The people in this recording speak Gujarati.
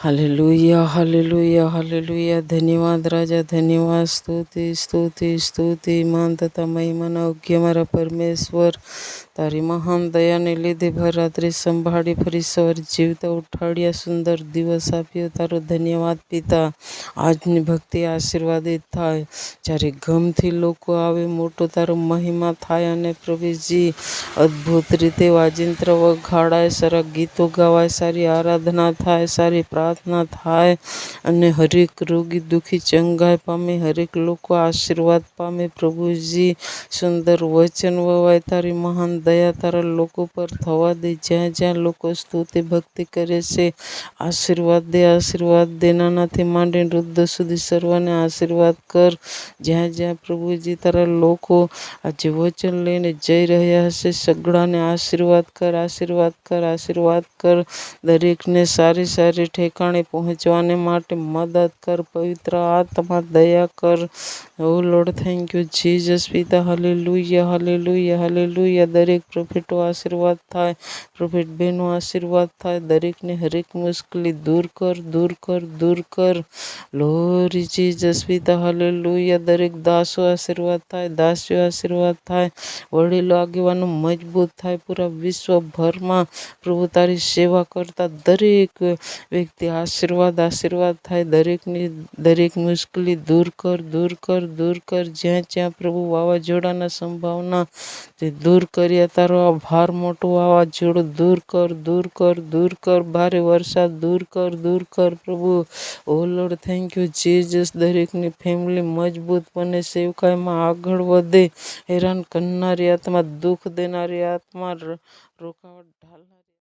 Hallelujah, hallelujah, hallelujah. धन्यवाद राजा, धन्यवाद, स्तुति स्तुति स्तुति માન તથા મહિમાના યોગ્ય મારા પરમેશ્વર, તારી મહાન દયાને લીધે ભર રાત્રે સંભાળી ફરી સવાર જીવતા ઉઠાડ્યા, સુંદર દિવસ આપ્યો. તારો ધન્યવાદ પિતા. આજની ભક્તિ આશીર્વાદિત થાય, જ્યારે ગમથી લોકો આવે, મોટો તારો મહિમા થાય. અને પ્રભુજી અદ્ભુત રીતે વાજિંત્ર વગાડાય, સારા ગીતો ગવાય, સારી આરાધના થાય, સારી પ્રાર્થના થાય, અને હરેક રોગી દુઃખી ચંગાઈ પામે, હરેક લોકો આશીર્વાદ પામે. પ્રભુજી સુંદર વચન વવાય, તારી મહાન દયા તારા લોકો પર થવા દે. જ્યાં જ્યાં લોકો સ્તુતિ ભક્તિ કરે છે, આશીર્વાદ દે, આશીર્વાદ દે. નાનાથી માંડીને વૃદ્ધ સુધી સર્વને આશીર્વાદ કર. જ્યાં જ્યાં પ્રભુજી તારા લોકો આજે વચન લઈને જઈ રહ્યા હશે, સગડાને આશીર્વાદ કર, આશીર્વાદ કર, આશીર્વાદ કર. દરેકને સારી સારી ઠેકાણે પહોંચવાને માટે મદદ કર. પવિત્ર આત્મા દયા કર. ઓ લોર્ડ, થેન્ક યુ જીસસ પિતા. Hallelujah, hallelujah, hallelujah. દરેક પ્રોફેટો આશીર્વાદ થાય, પ્રોફેટ બહેનો આશીર્વાદ થાય. દરેકને હરેક મુશ્કેલી દૂર કર, દૂર કર, દૂર કર. લોરી જીસસ પિતા. હાલેલુયા. દરેક દાસો આશીર્વાદ થાય, દાસીઓ આશીર્વાદ થાય, વડીલો આગેવાનો મજબૂત થાય. પૂરા વિશ્વભરમાં પ્રભુ તારી સેવા કરતા દરેક વ્યક્તિ આશીર્વાદ આશીર્વાદ થાય. દરેકની દરેક મુશ્કેલી દૂર કર, દૂર કર, દૂર કર. જ્યાં જ્યાં પ્રભુ વાવાઝોડાના સંભાવના તે દૂર કર્યા, તારો આભાર. મોટું વાવાઝોડું દૂર કર, દૂર કર, દૂર કર. ભારે વરસાદ દૂર કર, દૂર કર પ્રભુ. ઓ લોર્ડ, થેન્ક યુ જીસસ. દરેકની ફેમિલી મજબૂત બને, સેવકાઈમાં આગળ વધે. હેરાન કરનારી આત્મા, દુઃખ દેનારી આત્મા, રોકાવટ ઢાલનારી